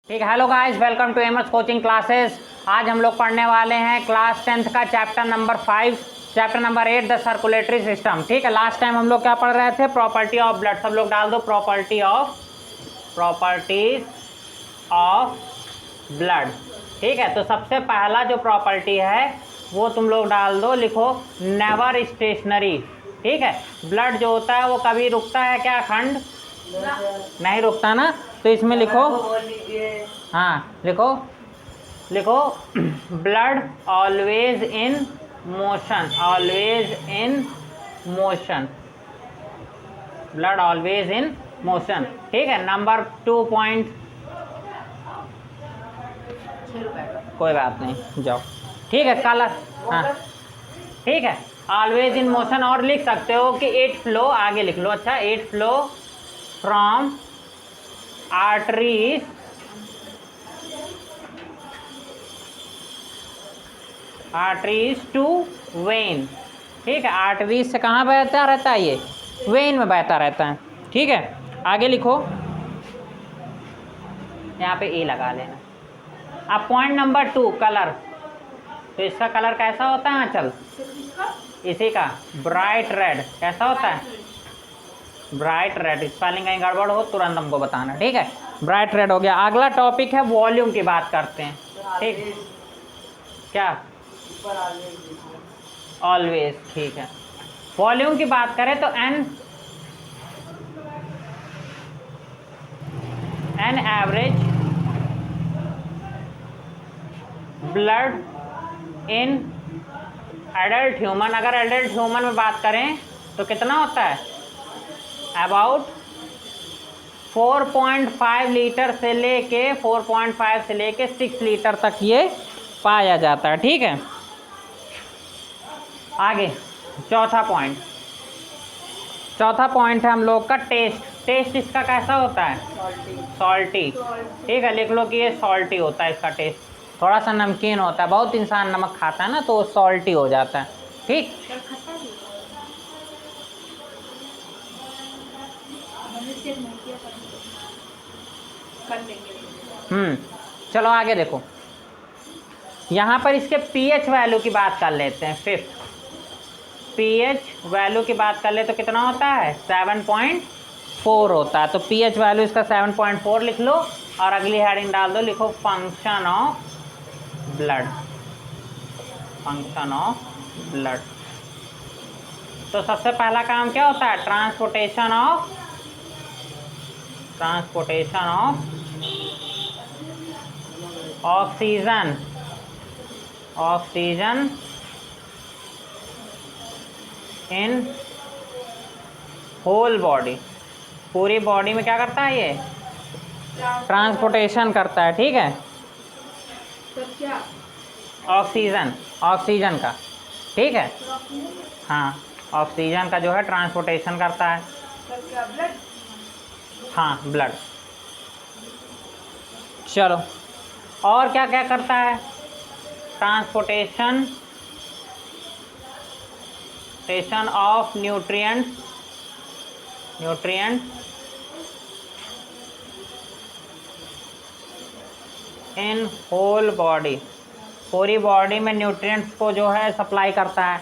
ठीक है। Hello guys, welcome to MS coaching classes. आज हम लोग पढ़ने वाले हैं क्लास 10th का chapter number 5, chapter number 8 the circulatory system. ठीक है, लास्ट टाइम हम लोग क्या पढ़ रहे थे? Property of blood. सब लोग डाल दो प्रॉपर्टीज ऑफ ब्लड। ठीक है, तो सबसे पहला जो प्रॉपर्टी है वो तुम लोग डाल दो, लिखो नेवर स्टेशनरी। ठीक है, ब्लड जो होता है वो कभी रुकता है क्या? अखंड नहीं रुकता ना। तो इसमें लिखो, हाँ लिखो blood always in motion, always in motion, blood always in motion. ठीक है, नंबर 2 पॉइंट, कोई बात नहीं, जाओ। ठीक है, कलर, हाँ ठीक है, ऑलवेज इन मोशन। और लिख सकते हो कि इट फ्लो, आगे लिख लो। अच्छा, it flow from arteries to vein. ठीक है, आर्टरीज से कहाँ बहता रहता है? ये वेन में बहता रहता है। ठीक है, आगे लिखो, यहाँ पे ए लगा लेना। अब पॉइंट नंबर 2, कलर। तो इसका कलर कैसा होता है? चल इसी का ब्राइट रेड। कैसा होता है? Bright red. स्पेलिंग कहीं गड़बड़ हो तुरंत हमको बताना। ठीक है, ब्राइट रेड हो गया। अगला टॉपिक है वॉल्यूम की बात करते हैं। ठीक, क्या? ऑलवेज। ठीक है, वॉल्यूम की बात करें तो an average blood in adult human. अगर एडल्ट ह्यूमन में बात करें तो कितना होता है? अबाउट 4.5 लीटर से लेके 4.5 से लेके 6 लीटर तक ये पाया जाता है। ठीक है, आगे चौथा पॉइंट है हम लोग का टेस्ट। टेस्ट इसका कैसा होता है? सॉल्टी। ठीक है, लिख लो कि ये सॉल्टी होता है। इसका टेस्ट थोड़ा सा नमकीन होता है। बहुत इंसान नमक खाता है ना, तो सॉल्टी हो जाता है। ठीक, चलो आगे देखो। यहाँ पर इसके पीएच वैल्यू की बात कर लेते हैं। 5th पीएच वैल्यू की बात कर ले तो कितना होता है? 7.4 होता है। तो पीएच वैल्यू इसका 7.4 लिख लो और अगली हेडिंग डाल दो, लिखो function of blood, function of blood. तो सबसे पहला काम क्या होता है? Transportation of oxygen in whole body. पूरी बॉडी में क्या करता है? ये ट्रांसपोर्टेशन करता है। ठीक है, ऑक्सीजन का। ठीक है, हाँ ऑक्सीजन का जो है ट्रांसपोर्टेशन करता है। हाँ, ब्लड। चलो, और क्या क्या करता है? Transportation of nutrient in whole body. पूरी बॉडी में न्यूट्रिएंट्स को जो है सप्लाई करता है।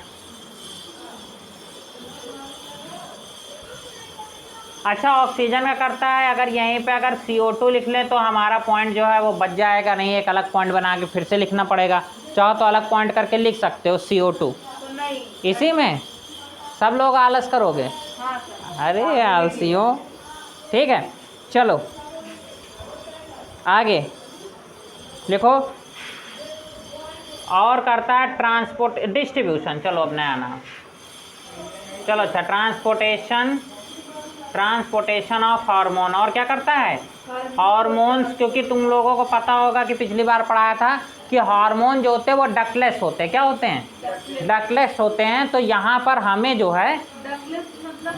अच्छा, ऑक्सीजन का करता है। अगर यहीं पे अगर CO2 लिख ले तो हमारा पॉइंट जो है वो बच जाएगा। नहीं, एक अलग पॉइंट बना के फिर से लिखना पड़ेगा। चाहो तो अलग पॉइंट करके लिख सकते हो CO2। इसी में सब लोग आलस करोगे? अरे आलसियों। ठीक है, चलो आगे लिखो। और करता है ट्रांसपोर्ट डिस्ट्रीब्यूशन। चलो अब नया नाम। चलो अच्छा, ट्रांसपोर्टेशन ऑफ हार्मोन। और क्या करता है? हार्मोन्स। क्योंकि तुम लोगों को पता होगा कि पिछली बार पढ़ाया था कि हार्मोन जो होते हैं वो डक्टलेस होते हैं। क्या होते हैं? डक्टलेस होते हैं। तो यहाँ पर हमें जो है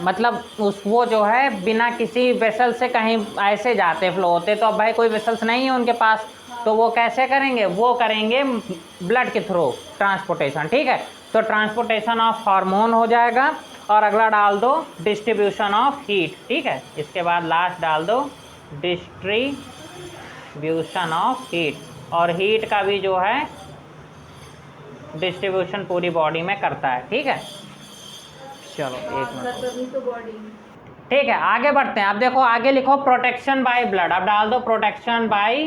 मतलब वो जो है बिना किसी वेसल से कहीं ऐसे जाते फ्लो होते। तो अब भाई कोई वेसल्स नहीं है उनके पास, तो वो कैसे करेंगे? वो करेंगे ब्लड के थ्रू ट्रांसपोर्टेशन। ठीक है, तो ट्रांसपोर्टेशन ऑफ हार्मोन हो जाएगा। और अगला डाल दो डिस्ट्रीब्यूशन ऑफ हीट। ठीक है, इसके बाद लास्ट डाल दो डिस्ट्रीब्यूशन ऑफ हीट, और हीट का भी जो है डिस्ट्रीब्यूशन पूरी बॉडी में करता है। ठीक है, चलो एक मिनट। ठीक है, आगे बढ़ते हैं। अब देखो आगे लिखो प्रोटेक्शन बाय ब्लड। अब डाल दो protection by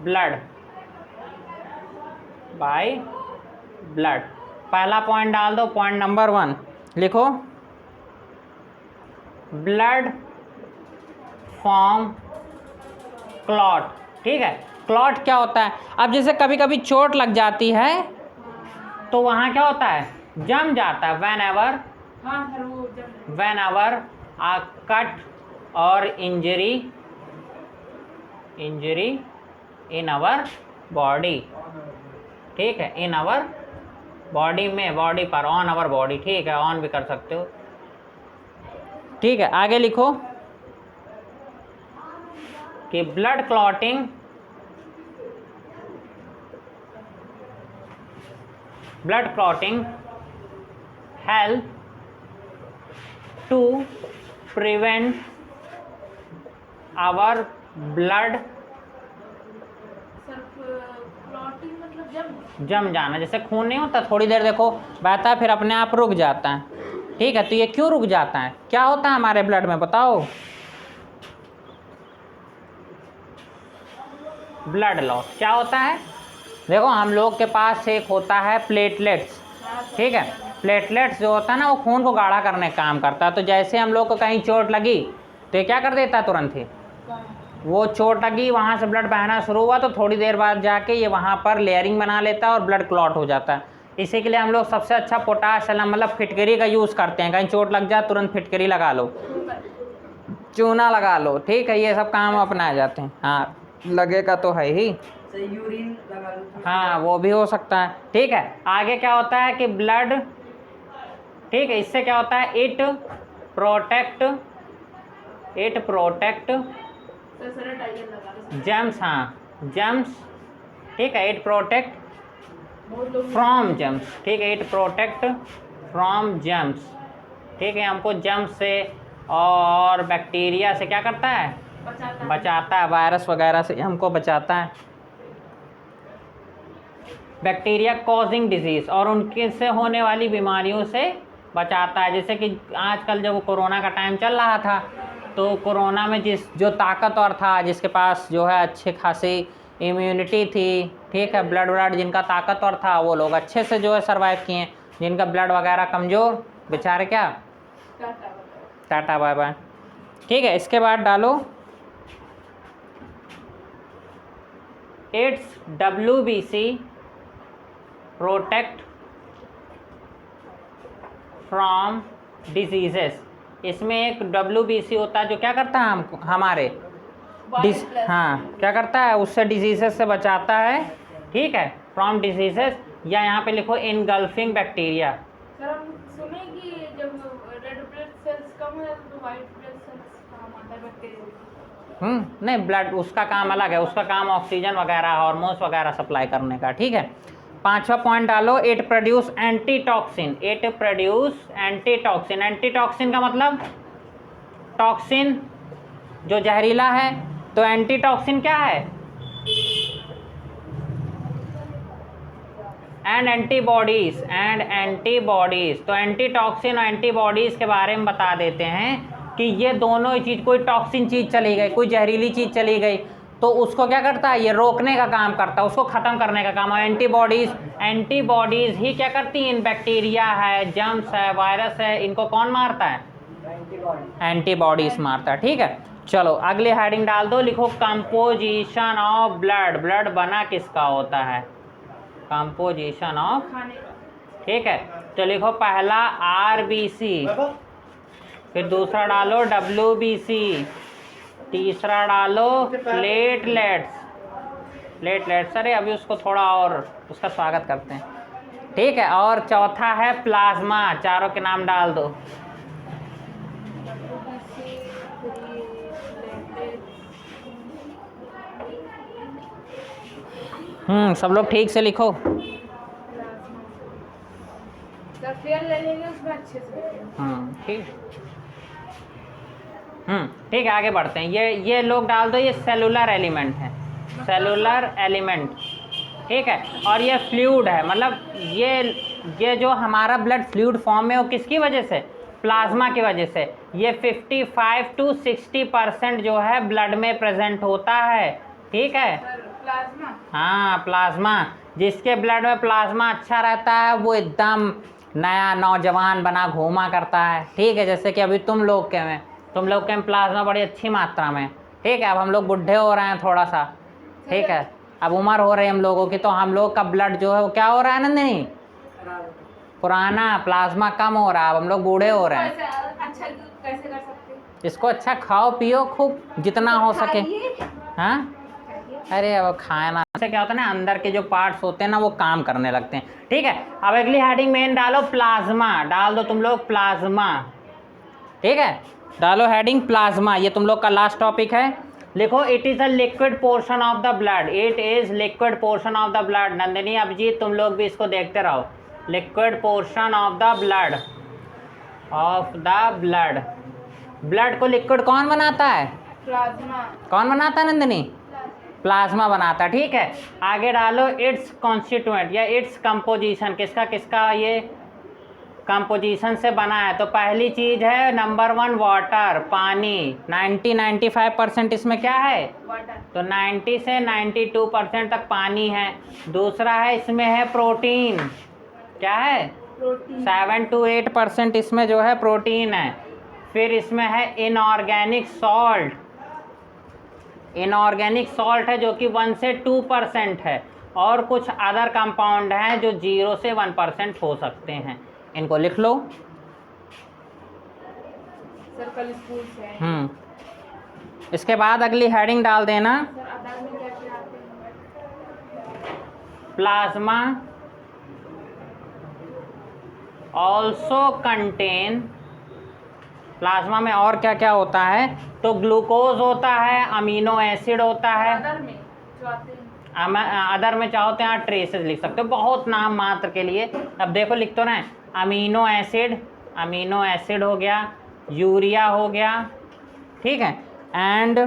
blood, by blood. पहला पॉइंट डाल दो, पॉइंट नंबर 1 लिखो, ब्लड फॉर्म क्लॉट। ठीक है, क्लॉट क्या होता है? अब जैसे कभी कभी चोट लग जाती है तो वहाँ क्या होता है, जम जाता है। वेन एवर आ कट और इंजरी इन आवर बॉडी। ठीक है, इन आवर बॉडी में, बॉडी पर, ऑन आवर बॉडी। ठीक है, ऑन भी कर सकते हो। ठीक है, आगे लिखो कि blood clotting help to prevent our blood जम जाना। जैसे खून नहीं होता, थोड़ी देर देखो बहता है फिर अपने आप रुक जाता है। ठीक है, तो ये क्यों रुक जाता है? क्या होता है हमारे ब्लड में, बताओ? Blood loss. क्या होता है? देखो हम लोग के पास एक होता है प्लेटलेट्स। ठीक है, प्लेटलेट्स जो होता है ना, वो खून को गाढ़ा करने का काम करता है। तो जैसे हम लोग को कहीं चोट लगी तो ये क्या कर देता है, तुरंत ही वो चोट लगी, वहाँ से ब्लड बहना शुरू हुआ तो थोड़ी देर बाद जाके ये वहाँ पर लेयरिंग बना लेता है और ब्लड क्लॉट हो जाता है। इसी के लिए हम लोग सबसे अच्छा पोटाश मतलब फिटकरी का यूज़ करते हैं। कहीं चोट लग जाए तुरंत फिटकरी लगा लो, चूना लगा लो। ठीक है, ये सब काम अपनाए जाते हैं। हाँ, लगेगा तो है ही, यूरिन लगा लो। हाँ वो भी हो सकता है। ठीक है, आगे क्या होता है कि ब्लड, ठीक है, इससे क्या होता है, इट प्रोटेक्ट जम्स। हाँ, जम्स। ठीक है, इट प्रोटेक्ट फ्रॉम जम्स। ठीक है, इट प्रोटेक्ट फ्रॉम जम्स। ठीक है, हमको जम्स से और बैक्टीरिया से क्या करता है, बचाता है। वायरस वगैरह से हमको बचाता है। बैक्टीरिया कॉजिंग डिजीज़, और उनके से होने वाली बीमारियों से बचाता है। जैसे कि आजकल जब कोरोना का टाइम चल रहा था तो कोरोना में जो ताकतवर था, जिसके पास जो है अच्छे खासी इम्यूनिटी थी, ठीक है, ब्लड जिनका ताकतवर था, वो लोग अच्छे से जो है सर्वाइव किए। जिनका ब्लड वगैरह कमज़ोर, बेचारे क्या, टाटा बाय बाय। ठीक है, इसके बाद डालो it's WBC protect from diseases. इसमें एक WBC होता है जो क्या करता है, हमको हमारे हाँ क्या करता है, उससे डिजीजेस से बचाता है। ठीक है, फ्रॉम डिजीजेस, या यहाँ पे लिखो इनगल्फिंग बैक्टीरिया। सर हम सुने कि जब रेड ब्लड सेल्स कम हो जाते तो वाइट ब्लड सेल्स काम आता है बैक्टीरिया। नहीं, ब्लड उसका काम अलग है, उसका काम ऑक्सीजन वगैरह, हार्मोन्स वगैरह सप्लाई करने का। ठीक है, 5वां पॉइंट डालो, it produce antitoxin. It produce antitoxin. Antitoxin का मतलब टॉक्सिन जो जहरीला है, तो एंटीटॉक्सिन क्या है, एंड एंटीबॉडीज। तो एंटीटॉक्सिन और एंटीबॉडीज़ के बारे में बता देते हैं कि ये दोनों ही चीज़, कोई टॉक्सिन चीज़ चली गई, कोई जहरीली चीज़ चली गई, तो उसको क्या करता है, ये रोकने का काम करता है, उसको ख़त्म करने का काम। और एंटीबॉडीज़ ही क्या करती हैं, इन बैक्टीरिया है, जम्स है, वायरस है, इनको कौन मारता है, एंटीबॉडीज़ मारता है। ठीक है, चलो अगले हेडिंग डाल दो, लिखो कंपोजिशन ऑफ ब्लड। ब्लड बना किसका होता है, कंपोजिशन ऑफ। ठीक है, तो लिखो पहला RBC, फिर दूसरा डालो WBC, तीसरा डालो प्लेटलेट्स। अरे अभी उसको थोड़ा और उसका स्वागत करते हैं। ठीक है, और चौथा है प्लाज्मा। चारों के नाम डाल दो। सब लोग ठीक से लिखो। ठीक ठीक है, आगे बढ़ते हैं। ये लोग डाल दो, ये सेलुलर एलिमेंट हैं। सेलुलर एलिमेंट, ठीक है। और ये फ्लूइड है, मतलब ये जो हमारा ब्लड फ्लूइड फॉर्म में, वो किसकी वजह से? प्लाज्मा की वजह से। ये 55 to 60% जो है ब्लड में प्रेजेंट होता है, ठीक है। प्लाज्मा, हाँ प्लाज्मा, जिसके ब्लड में प्लाज्मा अच्छा रहता है वो एकदम नया नौजवान बना घूमा करता है, ठीक है। जैसे कि अभी तुम लोग के में प्लाज्मा बड़ी अच्छी मात्रा में, ठीक है। अब हम लोग बुढ़े हो रहे हैं थोड़ा सा, ठीक है, अब उम्र हो रही है हम लोगों की, तो हम लोग का ब्लड जो है वो क्या हो रहा है नंदिनी? पुराना, प्लाज्मा कम हो रहा है, अब हम लोग बूढ़े हो रहे हैं। अच्छा कैसे कर सकते हैं? इसको अच्छा खाओ पियो खूब जितना हो सके। हाँ अरे अब खाना से क्या होता है ना, अंदर के जो पार्ट्स होते हैं ना वो काम करने लगते हैं, ठीक है। अब अगली हेडिंग मेन डालो प्लाज्मा, डाल दो तुम लोग प्लाज्मा, ठीक है। डालो हेडिंग प्लाज्मा, ये तुम लोग का लास्ट टॉपिक है। लिखो it is a liquid portion of the blood, it is liquid portion of the blood. Nandini Abhijit तुम लोग भी इसको देखते रहो, liquid portion of the blood, of the blood. Blood को लिक्विड कौन बनाता है? प्लाज्मा। कौन बनाता है नंदिनी? प्लाज्मा बनाता, ठीक है। आगे डालो इट्स कॉन्स्टिट्यूएंट या इट्स कंपोजिशन, किसका किसका ये कंपोजिशन से बना है। तो पहली चीज़ है नंबर 1 वाटर, पानी, 90-95% इसमें क्या है? वाटर। तो 90 से 92% तक पानी है। दूसरा है इसमें है प्रोटीन, क्या है? प्रोटीन। 7 to 8% इसमें जो है प्रोटीन है। फिर इसमें है इनऑर्गेनिक सॉल्ट, इनऑर्गेनिक सॉल्ट है जो कि 1 से 2% है, और कुछ अदर कंपाउंड हैं जो 0 से 1% हो सकते हैं। इनको लिख लो। सर्कल स्कूल से है। इसके बाद अगली हेडिंग डाल देना सर अदर में क्या क्या आते हैं? प्लाज्मा ऑल्सो कंटेन, प्लाज्मा में और क्या क्या होता है? तो ग्लूकोज होता है, अमीनो एसिड होता है। अदर में जो आते हैं, अदर में चाहो तो यहाँ ट्रेसेस लिख सकते हो, बहुत नाम मात्र के लिए। अब देखो लिख तो रहे, अमीनो एसिड हो गया, यूरिया हो गया, ठीक है, एंड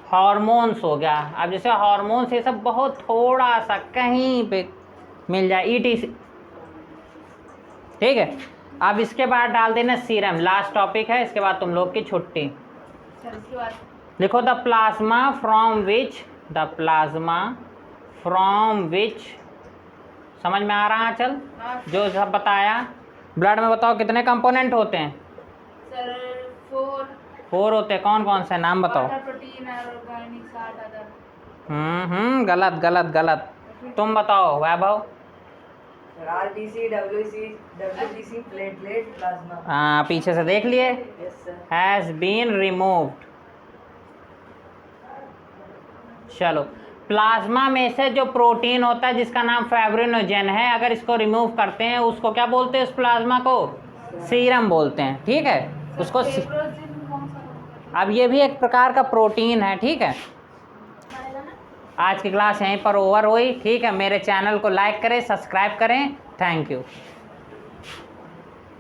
हार्मोन्स हो गया। अब जैसे हार्मोन्स ये सब बहुत थोड़ा सा कहीं पे मिल जाए, ETC, ठीक है। अब इसके बाद डाल देना सीरम, लास्ट टॉपिक है, इसके बाद तुम लोग की छुट्टी। सर इसके बाद लिखो द प्लाज्मा फ्रॉम विच, समझ में आ रहा है? चल जो सब बताया। ब्लड में बताओ कितने कंपोनेंट होते हैं? सर 4 होते हैं। कौन कौन से नाम बताओ? वाटर, प्रोटीन और ऑर्गेनिक सॉल्ट अदर। गलत गलत गलत, तुम बताओ Vaibhav. RBC, WBC, platelet, plasma. हाँ पीछे से देख लिए, yes sir. Has been removed. चलो, प्लाज्मा में से जो प्रोटीन होता है जिसका नाम फाइब्रिनोजेन है, अगर इसको रिमूव करते हैं उसको क्या बोलते हैं? उस प्लाज्मा को सीरम बोलते हैं, ठीक है। उसको फेब्रोजिन कौन सा? अब ये भी एक प्रकार का प्रोटीन है, ठीक है। आज की क्लास यहीं पर ओवर हुई, ठीक है। मेरे चैनल को लाइक करें, सब्सक्राइब करें, थैंक यू।